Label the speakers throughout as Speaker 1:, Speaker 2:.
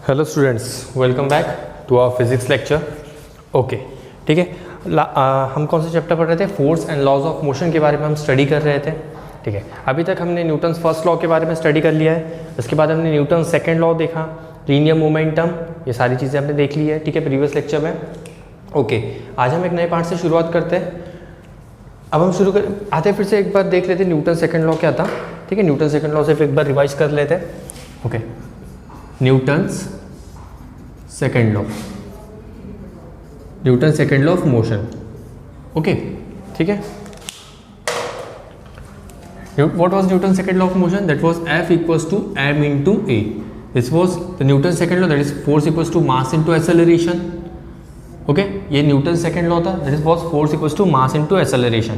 Speaker 1: Hello students, welcome back to our physics lecture. Okay, ठीक है। हम कौन सा चैप्टर पढ़ रहे थे? Force and laws of motion के बारे में हम स्टडी कर रहे थे। ठीक है, अभी तक हमने न्यूटन्स फर्स्ट लॉ के बारे में स्टडी कर लिया है। उसके बाद हमने न्यूटन सेकंड लॉ देखा, लीनियर मोमेंटम, ये सारी चीज़ें हमने देख ली है। ठीक है, प्रीवियस लेक्चर में। ओके, आज हम एक नए पार्ट से शुरुआत करते हैं। अब हम शुरू कर आते फिर से एक बार देख लेते न्यूटन सेकंड लॉ क्या था। ठीक है, न्यूटन सेकंड लॉ से फिर एक बार रिवाइज कर लेते हैं। Okay, Newton's second law, Newton second law of motion. Okay, ठीक है। What was Newton's second law of motion? That was F equals to m into a. This was the Newton's second law, that is force equals to mass into acceleration. Okay, ये Newton second law था, that is was force equals to mass into acceleration.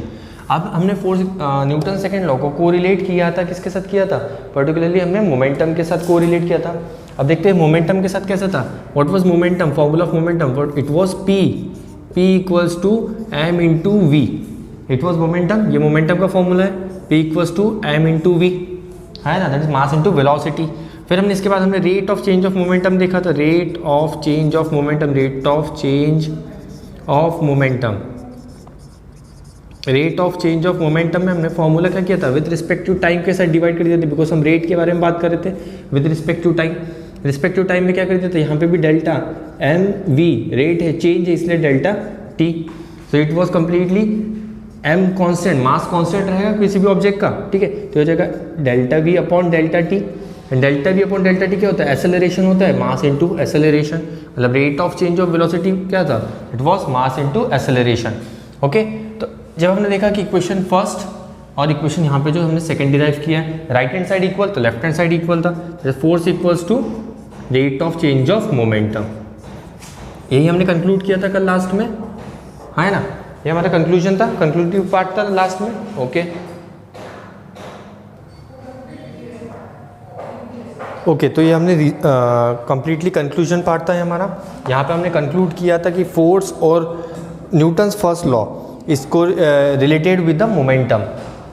Speaker 1: अब हमने force Newton second law को correlate किया था, किसके साथ किया था? पर्टिकुलरली हमने मोमेंटम के साथ कोरिलेट किया था। अब देखते हैं मोमेंटम के साथ कैसा था। What was momentum? Formula of momentum, it was p equals to m into v। It was momentum, ये मोमेंटम का फॉर्मूला है, p equals to m into v, है ना, that is mass into velocity. फिर हमने इसके बाद हमने rate of change of momentum देखा था, rate of change of momentum, rate of change of momentum, rate of change of momentum में हमने फॉर्मूला क्या किया था? विद रिस्पेक्ट टू टाइम के साथ डिवाइड कर दिया था, बिकॉज हम रेट के बारे में बात कर रहे थे। With respect to time, respect to time में क्या कर दिया था? यहाँ पे भी डेल्टा एम वी रेट है, चेंज है, इसलिए delta T. So it was completely M constant, mass constant रहेगा किसी भी ऑब्जेक्ट का। ठीक है, तो हो जाएगा delta we upon delta T. Delta we upon delta T क्या होता है? एक्सेलरेशन होता है, मास इंटू एक्सेलरेशन। मतलब rate of change of velocity क्या था? It was mass into acceleration. Okay, तो जब हमने देखा कि इक्वेशन फर्स्ट और इक्वेशन यहाँ पे जो हमने सेकंड डिराइव किया है, right hand side equal to left hand side equal था, force equals to rate of change of momentum. यही हमने कंक्लूड किया था कल लास्ट में, है ना, ये हमारा कंक्लूजन था, कंक्लूसिव पार्ट था लास्ट में। ओके, तो ये हमने कंप्लीटली कंक्लूजन पार्ट था ये हमारा। यहाँ पे हमने कंक्लूड किया था कि फोर्स और न्यूटन्स फर्स्ट लॉ इसको रिलेटेड विद द मोमेंटम।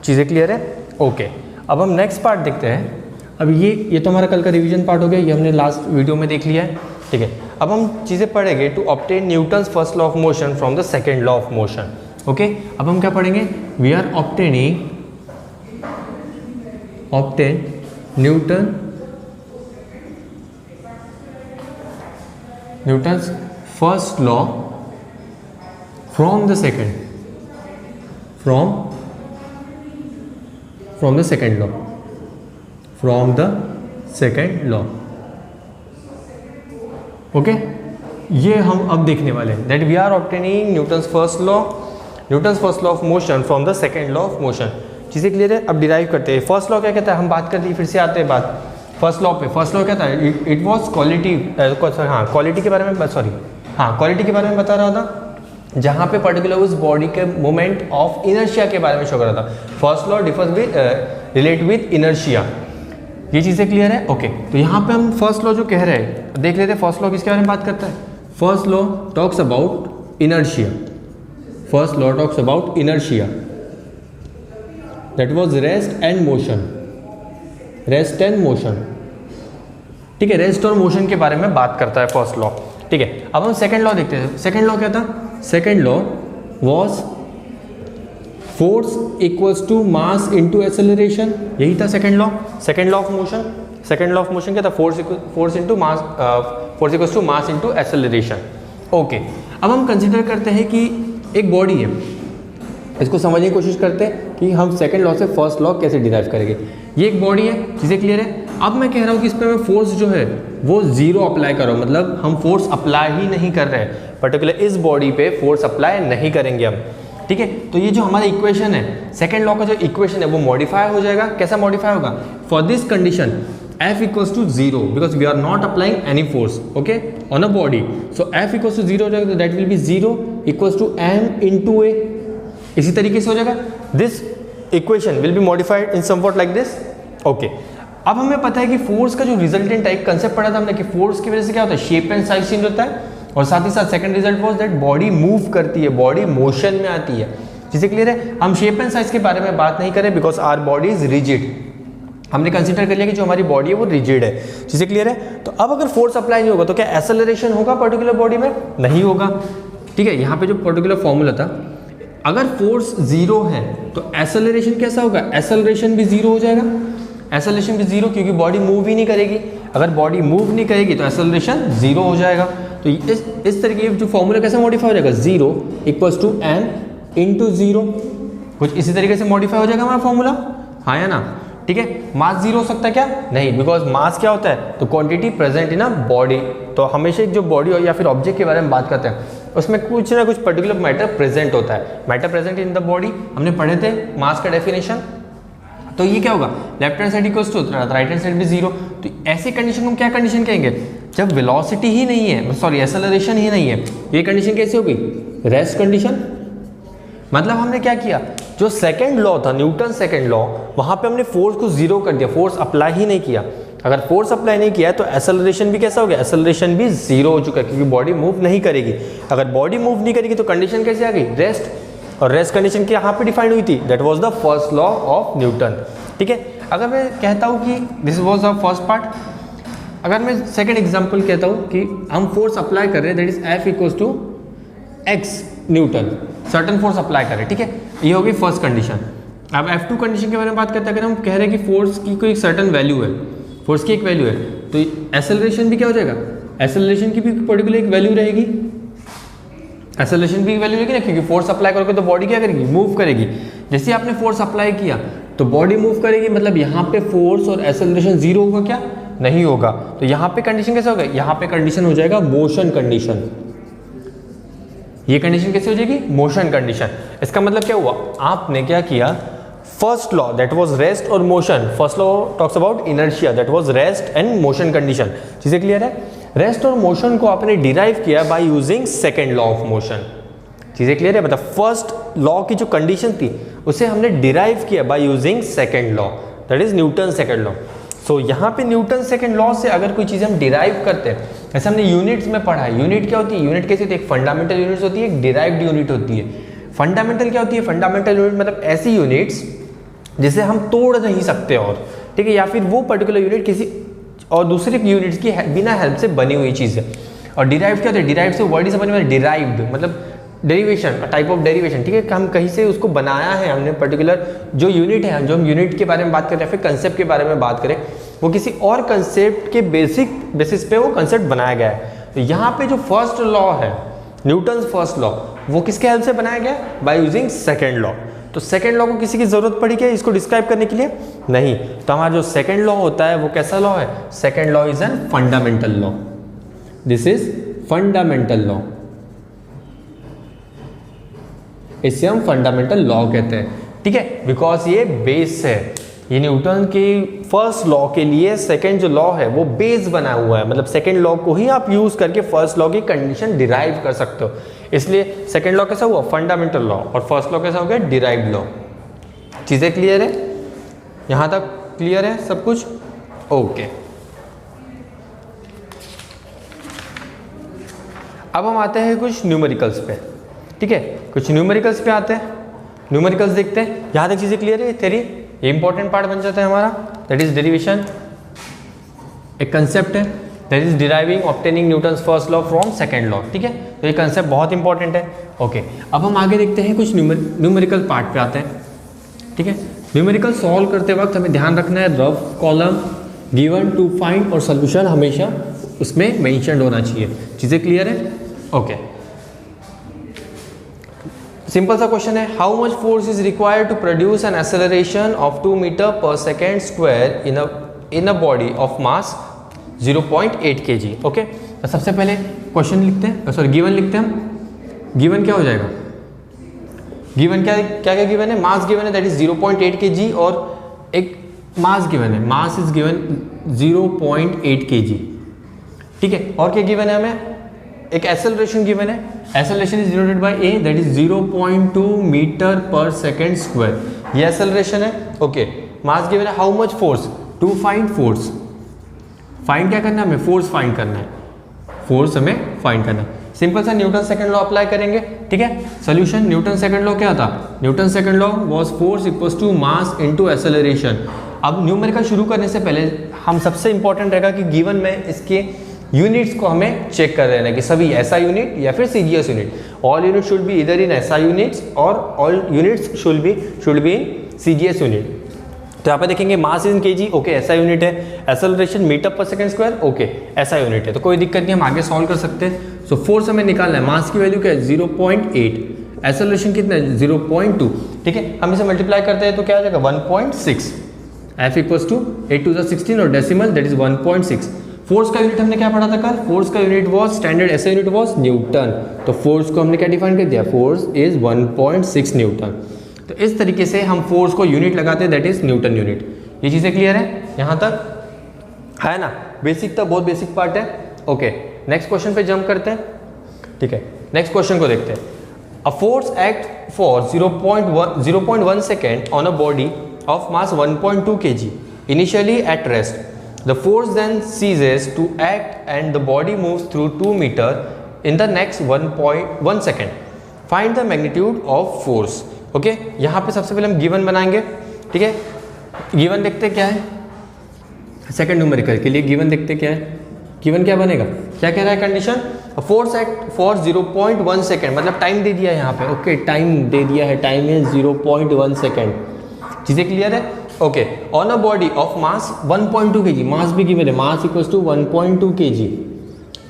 Speaker 1: चीज़ें क्लियर है? ओके, अब हम नेक्स्ट पार्ट देखते हैं। अब ये तो हमारा कल का रिवीजन पार्ट हो गया, ये हमने लास्ट वीडियो में देख लिया है। ठीक है, अब हम चीज़ें पढ़ेंगे to obtain Newton's first law of motion from the second law of motion. Okay, अब हम क्या पढ़ेंगे? We are obtain Newton's first law from the second, from the second law. Okay, ये हम अब देखने वाले हैं, that we are obtaining Newton's first law of motion from the second law of motion. चीज़ें क्लियर है? अब डिराइव करते हैं। फर्स्ट लॉ क्या कहता है? हम बात कर ली, फिर से आते हैं बात फर्स्ट लॉ पे। फर्स्ट लॉ क्या था? इट वॉज क्वालिटी, क्वालिटी के बारे में, क्वालिटी के बारे में बता रहा था, जहाँ पे पर्टिकुलर उस बॉडी के मोमेंट ऑफ इनर्शिया के बारे में शो कर रहा था। First law differs with relate with inertia. ये चीज़ें क्लियर है? ओके, तो यहाँ पे हम फर्स्ट लॉ जो कह रहे हैं, देख लेते हैं फर्स्ट लॉ किसके बारे में बात करता है। First law talks about inertia, first law talks about inertia, that was rest and motion, rest and motion. ठीक है, रेस्ट और मोशन के बारे में बात करता है फर्स्ट लॉ। ठीक है, अब हम सेकेंड लॉ देखते हैं। सेकेंड लॉ क्या था? Second law was force equals to mass into acceleration. यही था second law of motion. Second law of motion क्या था? Force into mass, force equals to mass into acceleration. Okay, अब हम कंसिडर करते हैं कि एक बॉडी है, इसको समझने की कोशिश करते हैं कि हम सेकेंड लॉ से फर्स्ट लॉ कैसे डिराइव करेंगे। ये एक बॉडी है, चीज़ें क्लियर है? अब मैं कह रहा हूँ कि इस पर मैं फोर्स जो है वो जीरो अप्लाई करो, मतलब हम फोर्स अप्लाई ही नहीं कर रहे हैं, पर्टिकुलर इस बॉडी पे फोर्स अप्लाई नहीं करेंगे हम। ठीक है, तो ये जो हमारा इक्वेशन है, सेकेंड लॉ का जो इक्वेशन है वो मॉडिफाई हो जाएगा। कैसा मॉडिफाई होगा? For this condition F equals to zero, because we are not applying any force okay on a body. So F equals to zero हो जाएगा, तो that will be zero equals to m into a. इसी तरीके से हो जाएगा, this equation will be modified in somewhat like this. Okay, अब हमें पता है कि फोर्स का जो रिजल्टेंट टाइप कंसेप्ट पढ़ा था हमने कि फोर्स की वजह से क्या होता है? शेप एंड साइज चेंज होता है, और साथ ही साथ second result was that body move करती है, बॉडी मोशन में आती है। चीज़ें क्लियर है? हम शेप एंड साइज के बारे में बात नहीं करें, because our body is rigid. हमने कंसीडर कर लिया कि जो हमारी बॉडी है वो रिजिड है। चीज़ें क्लियर है? तो अब अगर फोर्स अप्लाई नहीं होगा तो क्या एसेलरेशन होगा पर्टिकुलर बॉडी में? नहीं होगा। ठीक है, यहाँ पे जो पर्टिकुलर फॉर्मूला था, अगर फोर्स जीरो है तो एसेलरेशन कैसा होगा? एसेलरेशन भी जीरो हो जाएगा। एसेलरेशन भी जीरो, क्योंकि बॉडी मूव ही नहीं करेगी। अगर बॉडी मूव नहीं करेगी तो एसेलरेशन जीरो हो जाएगा। तो इस तरीके जो फॉर्मूला कैसे मॉडिफाई हो जाएगा? Zero equals to n into zero, कुछ इसी तरीके से मॉडिफाई हो जाएगा हमारा फॉर्मूला, हाँ या ना? ठीक है, मास जीरो हो सकता है क्या? नहीं, बिकॉज मास क्या होता है? तो quantity present in a body. तो हमेशा जो बॉडी या फिर ऑब्जेक्ट के बारे में बात करते हैं उसमें कुछ ना कुछ पर्टिकुलर मैटर प्रेजेंट होता है। Matter present in the body हमने पढ़े थे मास का डेफिनेशन। तो ये क्या होगा? Left hand side equals to right hand side भी जीरो। तो ऐसी कंडीशन को क्या कंडीशन कहेंगे? जब वेलोसिटी ही नहीं है, सॉरी एसेलरेशन ही नहीं है, ये कंडीशन कैसी होगी? Rest condition. मतलब हमने क्या किया, जो सेकंड लॉ था न्यूटन सेकंड लॉ, वहां पे हमने फोर्स को जीरो कर दिया, फोर्स अप्लाई ही नहीं किया। अगर फोर्स अप्लाई नहीं किया है तो एसेलरेशन भी कैसा हो गया? एसेलरेशन भी जीरो हो चुका है, क्योंकि बॉडी मूव नहीं करेगी। अगर बॉडी मूव नहीं करेगी तो कंडीशन कैसे आ गई? रेस्ट। और रेस्ट कंडीशन की यहाँ पे डिफाइंड हुई थी, that was the first law of Newton. ठीक है, अगर मैं कहता हूँ कि this was the first part, अगर मैं सेकंड एग्जांपल कहता हूँ कि हम फोर्स अप्लाई कर रहे हैं, that is F equals to x newton, certain force apply कर रहे हैं। ठीक है, ये होगी फर्स्ट कंडीशन। अब F2 कंडीशन के बारे में बात करते हैं। अगर हम कह रहे हैं कि फोर्स की कोई सर्टन वैल्यू है, फोर्स की एक वैल्यू है, तो एसेलरेशन भी क्या हो जाएगा? एसेलरेशन की भी पर्टिकुलर एक वैल्यू रहेगी। एसेलरेशन भी वैल्यू रहेगी ना, क्योंकि फोर्स अप्लाई करोगे तो बॉडी क्या करेगी? मूव करेगी। जैसे आपने फोर्स अप्लाई किया तो बॉडी मूव करेगी, मतलब यहाँ पे फोर्स और एसेलरेशन जीरो होगा क्या? नहीं होगा। तो यहाँ पे कंडीशन कैसे होगा? यहाँ पे कंडीशन हो जाएगा मोशन कंडीशन। ये कंडीशन कैसे हो जाएगी? Motion condition. इसका मतलब क्या हुआ? आपने क्या किया? First law that was rest और motion, first law talks about inertia, that was rest and motion condition. चीजें क्लियर है? रेस्ट और मोशन को आपने डिराइव किया by using second law of motion. चीजें क्लियर है? मतलब फर्स्ट लॉ की जो कंडीशन थी उसे हमने डिराइव किया by using second law, that is Newton second law. So यहाँ पे न्यूटन सेकंड लॉ से अगर कोई चीज़ हम डिराइव करते हैं, जैसे हमने यूनिट्स में पढ़ा है, यूनिट क्या होती है? यूनिट कैसी होती है? एक फंडामेंटल यूनिट्स होती है, एक डिराइव्ड यूनिट होती है। फंडामेंटल क्या होती है? फंडामेंटल यूनिट मतलब ऐसी यूनिट्स जिसे हम तोड़ नहीं सकते, और ठीक है, या फिर वो पर्टिकुलर यूनिट किसी और दूसरे यूनिट्स की बिना हेल्प से बनी हुई चीज़ है। और डिराइव क्या होता है? डिराइव से वर्ड से बने हुए डिराइव्ड, मतलब डेरिवेशन, टाइप ऑफ डेरिवेशन। ठीक है, हम कहीं से उसको बनाया है हमने, पर्टिकुलर जो यूनिट है, जो हम यूनिट के बारे में बात करें, फिर कंसेप्ट के बारे में बात करें, वो किसी और कंसेप्ट के बेसिस पे वो कंसेप्ट बनाया गया है। तो यहाँ पे जो फर्स्ट लॉ है, न्यूटन फर्स्ट लॉ, वो किसके हेल्प से बनाया गया? By using second law. तो सेकेंड लॉ को किसी की जरूरत पड़ी क्या इसको डिस्क्राइब करने के लिए? नहीं। तो हमारा जो सेकेंड लॉ होता है वो कैसा लॉ है? Second law is an fundamental law. This is fundamental law, इसे हम फंडामेंटल लॉ कहते हैं। ठीक है, बिकॉज ये बेस है, ये न्यूटन के फर्स्ट लॉ के लिए सेकंड जो लॉ है वो बेस बना हुआ है। मतलब सेकंड लॉ को ही आप यूज करके फर्स्ट लॉ की कंडीशन डिराइव कर सकते हो। इसलिए सेकंड लॉ कैसा हुआ? Fundamental law. और फर्स्ट लॉ कैसा हो गया? Derived law. चीजें क्लियर है? यहां तक क्लियर है सब कुछ? ओके। अब हम आते हैं कुछ न्यूमेरिकल्स पे। ठीक है, कुछ न्यूमेरिकल्स पे आते हैं, न्यूमेरिकल्स देखते हैं। यहां तक चीजें क्लियर है? थ्योरी ये इंपॉर्टेंट पार्ट बन जाता है हमारा, दैट इज डेरिवेशन। एक कंसेप्ट है, that is deriving obtaining Newton's first law from second law. ठीक है, तो ये कंसेप्ट बहुत इंपॉर्टेंट है। ओके, अब हम आगे देखते हैं, कुछ न्यूमेरिकल पार्ट पे आते हैं। ठीक है, न्यूमेरिकल सॉल्व करते वक्त हमें ध्यान रखना है rough column given to find और सोल्यूशन हमेशा उसमें मेंशन्ड होना चाहिए। चीजें क्लियर है? ओके, सिंपल सा क्वेश्चन है, how much force is required to produce an acceleration of 2 metre per second square in a body of mass 0.8 kg। Okay, तो सबसे पहले क्वेश्चन लिखते हैं, सॉरी गिवन लिखते हैं हम। गिवन क्या हो जाएगा? गिवन क्या क्या गिवन है? मास गिवन है, दैट इज 0.8 kg, और एक मास गिवन है, मास इज गिवन 0.8 kg। ठीक है, और क्या गिवन है हमें? एक एक्सेलरेशन गिवन है, acceleration is denoted by a, that is 0.2 meter per second square. ये एक्सेलरेशन है। ओके, मास गिवन है, how much force? To find force. Find क्या करना है हमें? फोर्स फाइंड करना है, फोर्स हमें फाइंड करना है। सिंपल सा न्यूटन सेकंड लॉ अप्लाई करेंगे। ठीक है, सोल्यूशन न्यूटन सेकंड लॉ क्या था? Newton second law was force equals to mass into acceleration. अब न्यूमेरिकल शुरू करने से पहले हम सबसे इंपॉर्टेंट रहेगा कि गिवन में इसके यूनिट्स को हमें चेक कर लेना कि सभी एसआई यूनिट या फिर CGS unit, all unit should be इधर इन एसआई यूनिट्स और all units should be in CGS unit. तो यहाँ पे देखेंगे मास इन केजी, ओके एसआई यूनिट है, एक्सेलरेशन मीटर पर second square, okay SI unit है, तो कोई दिक्कत नहीं, हम आगे सॉल्व कर सकते हैं। सो फोर्स हमें निकालना है, मास की वैल्यू क्या है 0.8, एक्सेलरेशन कितना है 0.2, ठीक है, हम इसे मल्टीप्लाई करते हैं तो क्या आ जाएगा 1.6, F equals to 8 to the 16 और डेसिमल दैट इज 1.6। फोर्स का यूनिट हमने क्या पढ़ा था कल, फोर्स का unit was standard SI unit was newton, तो फोर्स को हमने क्या डिफाइन कर दिया, फोर्स इज 1.6 न्यूटन। तो इस तरीके से हम फोर्स को यूनिट लगाते हैं दैट इज न्यूटन यूनिट। ये चीज़ें क्लियर है यहाँ तक, है ना, बेसिक तक बहुत बेसिक पार्ट है। ओके नेक्स्ट क्वेश्चन पे जंप करते हैं, ठीक है, नेक्स्ट क्वेश्चन को देखते हैं। A force act for 0.1 second on a body of mass 1.2 kg initially at rest. The force then ceases to act and the body moves through 2 meter in the next 1.1 second. Find the magnitude of force. Okay, यहाँ पे सबसे पहले हम given बनाएंगे, ठीक है, given देखते क्या है, सेकंड न्यूमेरिकल के लिए गिवन देखते क्या है, गिवन क्या बनेगा, क्या कह रहा है condition, force act for 0.1 second, मतलब टाइम दे दिया है यहाँ पे, ओके टाइम दे दिया है, टाइम है 0.1 सेकेंड, चीजें क्लियर है। Okay on a body of mass 1.2 kg, मास भी गिवन है, मास इक्वल्स टू 1.2 kg,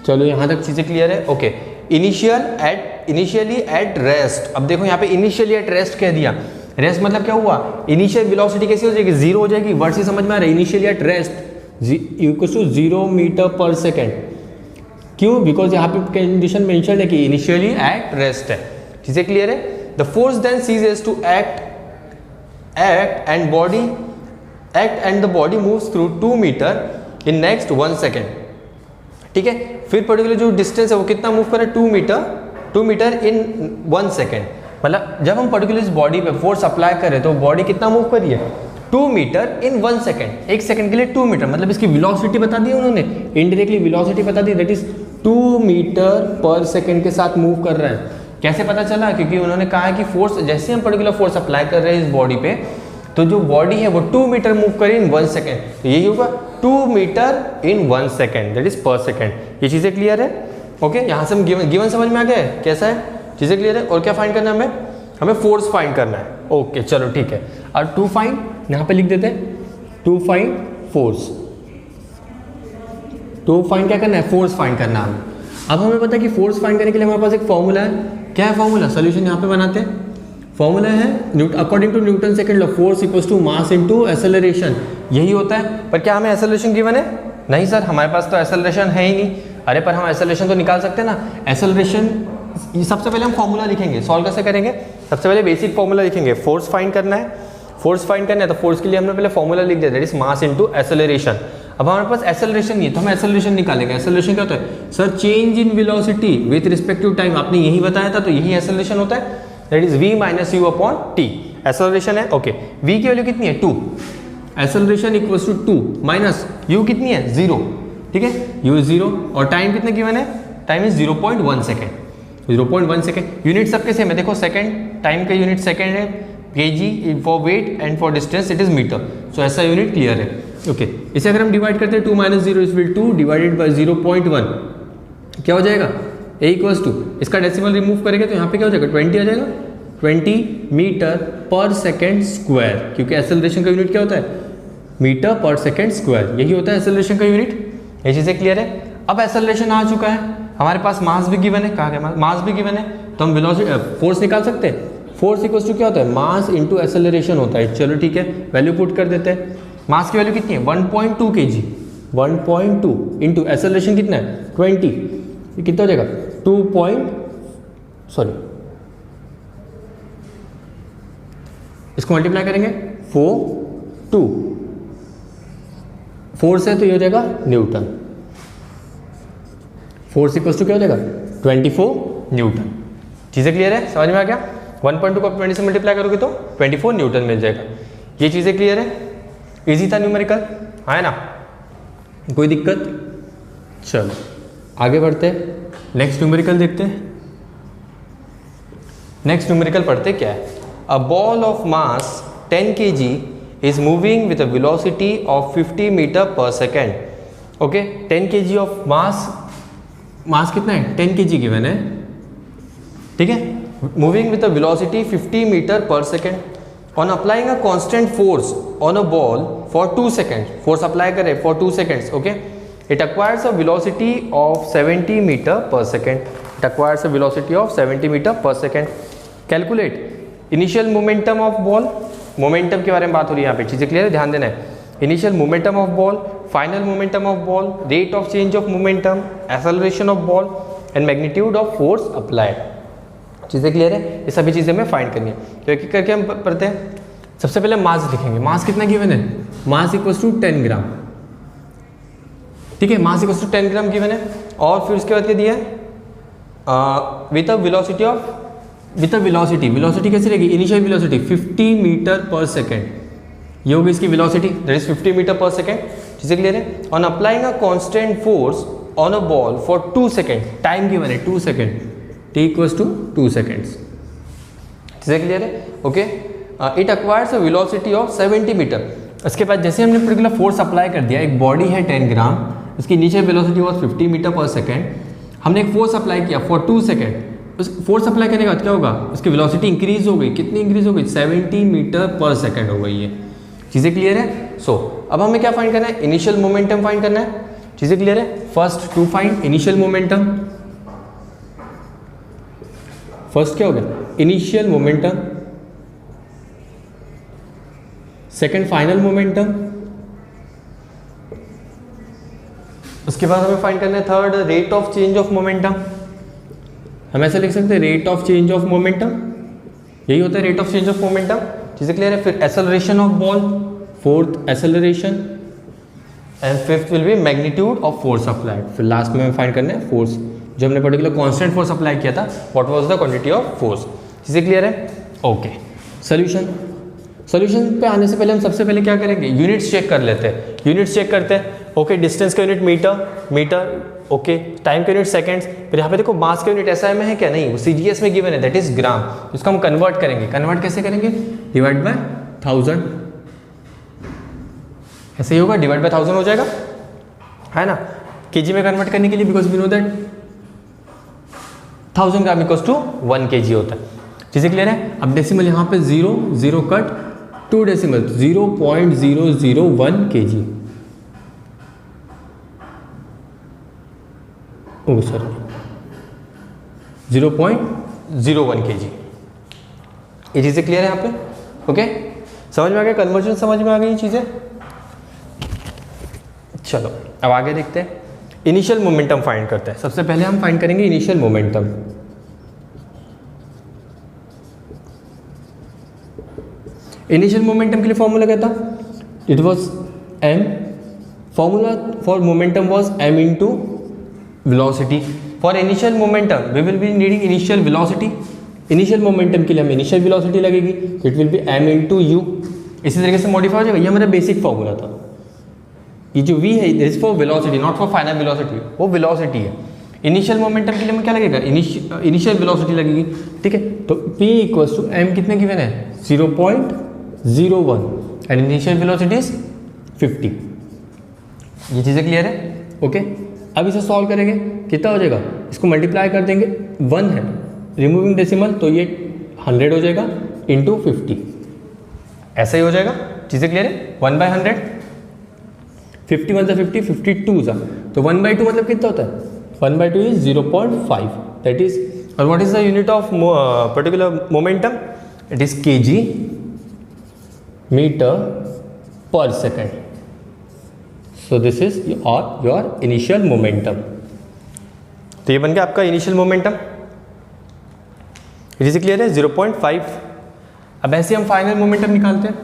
Speaker 1: चलो यहाँ तक चीजें क्लियर है। ओके इनिशियली एट रेस्ट, अब देखो यहाँ पे इनिशियली एट रेस्ट कह दिया, रेस्ट मतलब क्या हुआ, इनिशियल वेलोसिटी कैसी हो जाएगी, जीरो हो जाएगी, वर्ड से समझ में आ रहा है, initially at rest equals to 0 meter per second, क्यों, बिकॉज यहाँ पे कंडीशन मेंशन है कि इनिशियली एट रेस्ट है, चीजें क्लियर है। The force then ceases to act and the body moves through 2 meter in next 1 second, ठीक है, फिर पर्टिकुलर जो डिस्टेंस है वो कितना मूव करे 2 मीटर इन 1 सेकेंड, मतलब जब हम पर्टिकुलर इस बॉडी पे फोर्स अप्लाई करें तो बॉडी कितना मूव करी है 2 मीटर इन 1 सेकेंड, 1 सेकेंड के लिए 2 मीटर, मतलब इसकी वेलोसिटी बता दी उन्होंने, इनडायरेक्टली वेलोसिटी बता दी, that is 2 metre per second के साथ मूव कर रहा है। कैसे पता चला, क्योंकि उन्होंने कहा है कि फोर्स जैसे हम पर्टिकुलर फोर्स अप्लाई कर रहे हैं इस बॉडी पे, तो जो बॉडी है वो 2 मीटर मूव करे इन 1 सेकेंड, तो यही होगा 2 meter in 1 second, that is per second. ये चीज़ें क्लियर है। ओके यहाँ से हम गिवन समझ में आ गया है कैसा है, चीज़ें क्लियर है। और क्या फाइंड करना है हमें फोर्स फाइंड करना है। ओके चलो ठीक है, और टू फाइंड यहाँ पे लिख देते हैं, to find force, to find क्या करना है, फोर्स फाइंड करना है। अब हमें पता है कि फोर्स फाइंड करने के लिए हमारे पास एक फॉर्मूला है, क्या है फॉर्मूला, सोल्यूशन यहाँ पे बनाते हैं, फॉर्मूला है according to Newton second law, force equals to mass into acceleration, यही होता है। पर क्या हमें एक्सेलरेशन गिवन है, नहीं सर हमारे पास तो एक्सेलरेशन है ही नहीं। अरे पर हम एक्सेलरेशन तो निकाल सकते हैं ना, एक्सेलरेशन सबसे पहले हम फॉर्मूला लिखेंगे, सॉल्व कैसे करेंगे, सबसे पहले बेसिक फॉर्मूला लिखेंगे, फोर्स फाइंड करना है, फोर्स फाइंड करना है तो फोर्स के लिए हमने पहले फॉर्मूला लिख दिया, that is mass into acceleration. अब हमारे पास एक्सेलरेशन नहीं है तो हम एक्सेलरेशन निकालेंगे। एक्सेलरेशन क्या होता है sir, change in velocity with respect to time, आपने यही बताया था, तो यही एक्सेलरेशन होता है, that is v minus u upon t, acceleration है। ओके v की वैल्यू कितनी है 2, acceleration equals to 2 minus u कितनी है 0, ठीक है, u इज 0 और टाइम कितने गिवन है, time is 0.1 second, 0.1 second. Unit सबके सेम है, देखो सेकेंड, टाइम का यूनिट सेकेंड है, kg for weight and for distance it is metre, so ऐसा यूनिट क्लियर है। ओके इसे अगर हम डिवाइड करते हैं 2 माइनस 0 इज 2 डिवाइडेड बाई 0.1 क्या हो जाएगा, a इक्वल्स टू, इसका डेसिमल रिमूव करेंगे तो यहाँ पे क्या हो जाएगा 20 आ जाएगा, 20 मीटर पर सेकेंड स्क्वायर, क्योंकि एक्सेलरेशन का यूनिट क्या होता है मीटर पर सेकेंड स्क्वायर, यही होता है एक्सेलरेशन का यूनिट। ये चीज़ें क्लियर है। अब एक्सेलरेशन आ चुका है, हमारे पास मास भी गिवन है, कहा गया मास भी गिवन है, तो हम वेलोसिटी फोर्स निकाल सकते हैं। फोर्स इक्वल्स टू क्या होता है, मास इंटू एक्सेलरेशन होता है। चलो ठीक है, वैल्यू पुट कर देते हैं। मास की वैल्यू कितनी है 1.2 kg, 1.2 इंटू एक्सेलरेशन कितना है 20, ये कितना हो जाएगा 2 इसको मल्टीप्लाई करेंगे 4 फोर्स है तो ये हो जाएगा न्यूटन, फोर्स इक्वल्स टू क्या हो जाएगा 24 न्यूटन। चीज़ें क्लियर है, समझ में आ गया। 1.2 को 20 से मल्टीप्लाई करोगे तो 24 न्यूटन मिल जाएगा। ये चीज़ें क्लियर है, इजी था न्यूमेरिकल, है ना, कोई दिक्कत। चलो आगे बढ़ते हैं, नेक्स्ट न्यूमेरिकल देखते हैं। नेक्स्ट न्यूमेरिकल पढ़ते क्या है, a ball of mass 10 kg is moving with a velocity of 50 metre per second. Okay, 10 kg of mass कितना है, 10 kg गिवन है, ठीक है. Moving with a velocity 50 metre per second. On applying a constant force on a ball for 2 second, force apply करे for 2 seconds. Okay, it acquires a velocity of 70 metre per second. It acquires a velocity of 70 metre per second. Calculate initial momentum of ball. Momentum के बारे में बात हो रही है यहाँ पे, चीज़ें क्लियर है, ध्यान देना है. Initial momentum of ball, final momentum of ball, rate of change of momentum, acceleration of ball and magnitude of force applied. चीज़ें क्लियर है, ये सभी चीज़ें हमें फाइंड करनी है. तो एक एक करके हम पढ़ते हैं. सबसे पहले मास लिखेंगे. मास कितना गिवन है, मास इक्वल्स टू 10 ग्राम. ठीक है, mass equals to 10 gram given है. और फिर उसके बाद क्या दिया है, with a velocity of, with a velocity, velocity कैसे रहेगी, initial velocity 50 metre per second. ये होगी इसकी velocity, that is 50 metre per second. चीज़ें क्लियर है. On applying a constant force on a ball for 2 second, time given है 2 second, t equals to 2 seconds. चीज़ें clear है. Okay, it acquires a velocity of 70 meter. इसके बाद जैसे हमने particular force apply कर दिया, एक बॉडी है 10 ग्राम, उसकी initial velocity was 50 metre per second. हमने एक फोर्स अप्लाई किया फॉर 2 सेकेंड. उस फोर्स अप्लाई करने के बाद क्या होगा, उसकी वेलोसिटी इंक्रीज हो गई. कितनी इंक्रीज हो गई, 70 मीटर पर सेकेंड हो गई है. चीज़ें क्लियर है. सो अब हमें क्या फाइंड करना है, इनिशियल मोमेंटम फाइंड करना है. चीज़ें क्लियर है. First to find initial momentum. First क्या हो गया, initial momentum. Second final momentum. उसके बाद हमें फाइंड करना है third rate of change of momentum. हम ऐसे लिख सकते हैं rate of change of momentum, यही होता है rate of change of momentum. चीज़ें क्लियर है. फिर acceleration of ball, fourth acceleration, and fifth will be magnitude of force applied. फिर लास्ट में हमें फाइंड करना है फोर्स, जो हमने पर्टिकुलर कांस्टेंट फोर्स अप्लाई किया था, what was the quantity of force. चीज़ें क्लियर है. Okay, solution. सोल्यूशन पे आने से पहले हम सबसे पहले क्या करेंगे, यूनिट्स चेक कर लेते हैं. यूनिट्स चेक करते हैं. ओके, डिस्टेंस का यूनिट मीटर. ओके, टाइम का यूनिट सेकंड्स. फिर यहाँ पे देखो मास का यूनिट SI में है क्या, नहीं, वो CGS में गिवन है, दैट इज ग्राम. इसको हम कन्वर्ट करेंगे. कन्वर्ट कैसे करेंगे, डिवाइड बाय 1000. ऐसे ही होगा, डिवाइड बाय 1000 हो जाएगा, है ना. केजी में कन्वर्ट करने के लिए, because we know that 1000 gram equals to 1 kg होता है. चीज़ें क्लियर है. अब डेसिमल यहाँ पे 0 cut, 2 decimal 0.001 kg. Oh sorry, 0.01 kg. ये चीज़ें क्लियर है यहाँ पे. ओके, समझ में आ गया, कन्वर्जन समझ में आ गई चीज़ें. चलो अब आगे देखते हैं. इनिशियल मोमेंटम फाइंड करते हैं. सबसे पहले हम फाइंड करेंगे इनिशियल मोमेंटम. इनिशियल मोमेंटम के लिए फॉर्मूला क्या था, it was m. Formula for momentum was m into velocity. For initial momentum we will be needing initial velocity. Initial momentum के लिए हमें इनिशियल वेलोसिटी लगेगी, it will be m into u. इसी तरीके से मॉडिफाई हो जाएगा. ये हमारा बेसिक फॉर्मूला था. ये जो v है, this for velocity, not for final velocity, वो वेलोसिटी है. इनिशियल मोमेंटम के लिए हमें क्या लगेगा, इनिशियल वेलोसिटी लगेगी. ठीक है, तो p इक्वल्स टू m कितने गिवन है, 0.01 एंड इनिशियल वेलोसिटी इज 50. ये चीज़ें क्लियर है. ओके, अब इसे सॉल्व करेंगे, कितना हो जाएगा, इसको मल्टीप्लाई कर देंगे. 1 है, रिमूविंग डेसिमल, तो ये 100 हो जाएगा इंटू 50. ऐसा ही हो जाएगा. चीज़ें क्लियर है. 1/100, 51 सा 50, 52 सा, तो 1/2 मतलब कितना होता है, 1/2 इज 0.5. दैट इज, और what is the unit of particular momentum, it is kg metre per second. So this is your initial momentum. तो ये बन गया आपका initial momentum. It is clear है, 0.5. अब ऐसे हम फाइनल मोमेंटम निकालते हैं.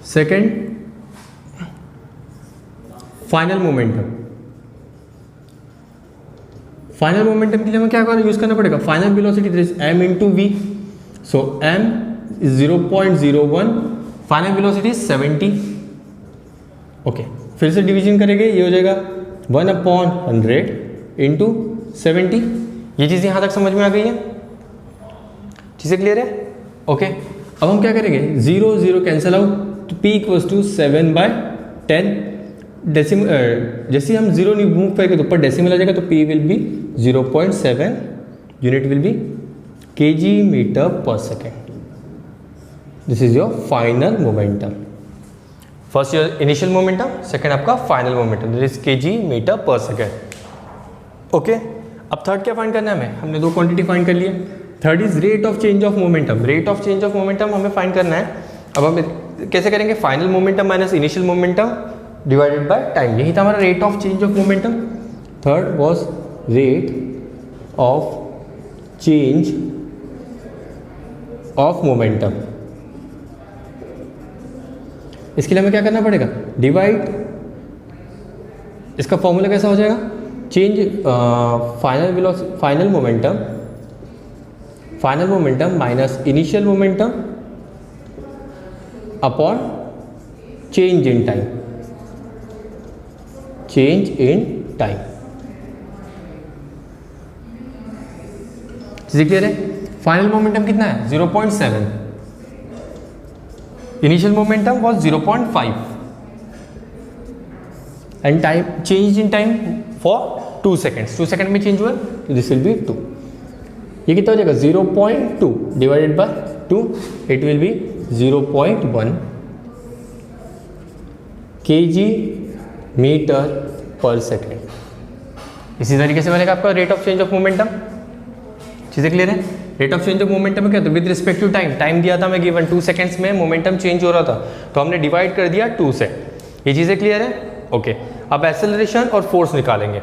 Speaker 1: Second final momentum. Final momentum के लिए हमें क्या यूज करना पड़ेगा, final velocity this m into v. So m is 0.01, final velocity 70. Okay, फिर से डिवीजन करेंगे, ये हो जाएगा 1/100 इंटू 70. ये चीज़ यहाँ तक समझ में आ गई है. चीज़ें क्लियर है. ओके, अब हम क्या करेंगे, 0 0 कैंसिल आउट, तो p इक्वल्स टू 7/10 डेसिमल, जैसे हम 0 नहीं मूव करेंगे तो ऊपर डेसिमल आ जाएगा, तो p will be 0.7, unit will be kg metre per second. This is your final momentum. First your initial momentum, second आपका final momentum, that is kg metre per second. Okay, अब third क्या find करना है हमें, हमने दो quantity find कर लिए. Third is rate of change of momentum. Rate of change of momentum हमें फाइंड करना है. अब हम कैसे करेंगे, final momentum minus initial momentum divided by time. यही था हमारा rate of change of momentum. Third was rate of change of momentum. इसके लिए हमें क्या करना पड़ेगा, डिवाइड, इसका फॉर्मूला कैसा हो जाएगा, change final momentum minus initial momentum upon change in time. Change in time. चीजें क्लियर है. फाइनल मोमेंटम कितना है, 0.7. Initial momentum was 0.5 and time change in time for 2 seconds. 2 second में चेंज हुआ, तो दिस विल बी 2. ये कितना हो जाएगा, 0.2 divided by 2, it will be 0.1 kg metre per second. इसी तरीके से बनेगा आपका rate of change of momentum. चीज़ें क्लियर है. Rate of change of momentum में क्या था, with respect to time. Time दिया था मैं गिवन 2 सेकेंड्स में मोमेंटम चेंज हो रहा था, तो हमने डिवाइड कर दिया 2 से. ये चीज़ें क्लियर है. ओके, अब एक्सेलरेशन और फोर्स निकालेंगे.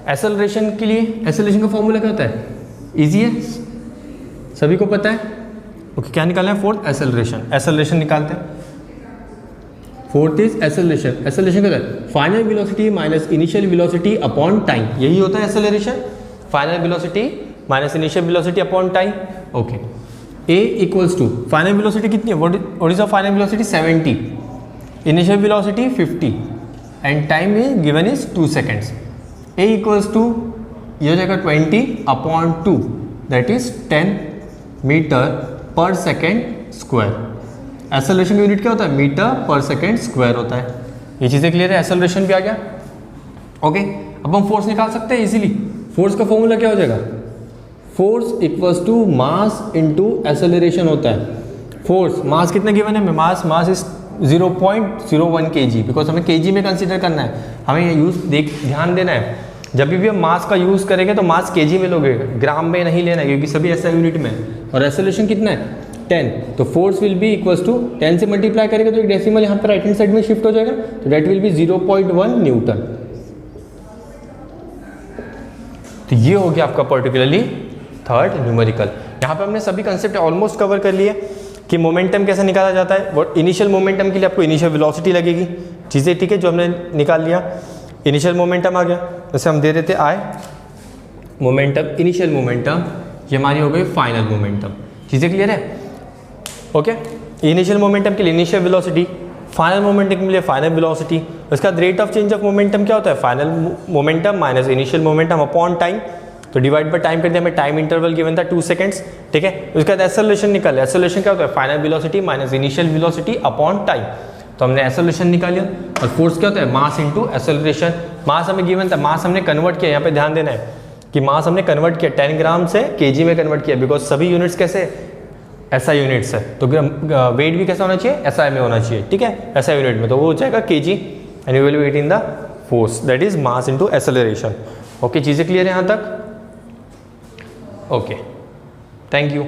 Speaker 1: एक्सेलरेशन के लिए, एक्सेलरेशन का फॉर्मूला क्या होता है, इजी है, सभी को पता है. ओके, क्या निकालना है, फोर्थ एक्सेलरेशन. एक्सेलरेशन निकालते हैं. Fourth is acceleration. एक्सेलरेशन क्या होता है, final velocity minus initial velocity upon time. यही होता है acceleration, final velocity minus initial velocity upon time. Okay, a equals to, final velocity कितनी है, what is the final velocity, 70, initial velocity 50 and time is given is 2 seconds. A equals to, ये हो जाएगा 20 upon 2, that is 10 meter per second square. Acceleration का unit क्या होता है, metre per second square होता है. ये चीज़ें क्लियर है. एक्सेलरेशन भी आ गया. ओके, अब हम फोर्स निकाल सकते हैं इजीली. फोर्स का फॉर्मूला क्या हो जाएगा, force equals to mass into acceleration होता है. फोर्स, मास कितना गिवन है, मास इज 0.01 kg, बिकॉज हमें kg में कंसीडर करना है. हमें यूज ध्यान देना है, जब भी हम मास का यूज करेंगे तो मास kg में लोगे, ग्राम में नहीं लेना है, क्योंकि सभी ऐसा यूनिट में है. और एक्सेलरेशन कितना है, 10. तो force will be equals to 10 से मल्टीप्लाई करेंगे तो एक डेसिमल यहाँ पर राइट हैंड साइड में शिफ्ट हो जाएगा, तो दैट विल बी 0.1 न्यूटन. तो ये हो गया आपका पर्टिकुलरली थर्ड न्यूमेरिकल. यहाँ पे हमने सभी कंसेप्ट ऑलमोस्ट कवर कर लिए कि मोमेंटम कैसे निकाला जाता है. वो इनिशियल मोमेंटम के लिए आपको इनिशियल वेलोसिटी लगेगी, चीज़ें ठीक है, जो हमने निकाल लिया. इनिशियल मोमेंटम आ गया, जैसे हम दे देते आए मोमेंटम, इनिशियल मोमेंटम, ये हमारी हो गई फाइनल मोमेंटम. चीज़ें क्लियर है. ओके, इनिशियल मोमेंटम के लिए इनिशियल वेलोसिटी, फाइनल मोमेंटम के लिए फाइनल वेलोसिटी. उसका rate of change of momentum क्या होता है, final momentum minus initial momentum upon time. तो डिवाइड बाय टाइम कर दिया, हमें टाइम इंटरवल गिवन था 2 सेकेंड्स. ठीक है, उसके बाद एक्सेलरेशन निकाले. एक्सेलरेशन क्या होता है, final velocity minus initial velocity upon time. तो हमने एक्सेलरेशन निकाल लिया. और फोर्स क्या होता है, मास इनटू एक्सेलरेशन. मास हमें गिवन था, मास हमने कन्वर्ट किया. यहाँ पे ध्यान देना है कि मास हमने कन्वर्ट किया 10 ग्राम से kg में कन्वर्ट किया, बिकॉज सभी यूनिट्स कैसे SI यूनिट्स है, तो वेट भी कैसा होना चाहिए, SI में होना चाहिए. ठीक है, SI यूनिट में, तो वो हो जाएगा kg and you will wait in the force, that is mass into acceleration. Okay, चीज़ें क्लियर है यहाँ तक. Okay, thank you.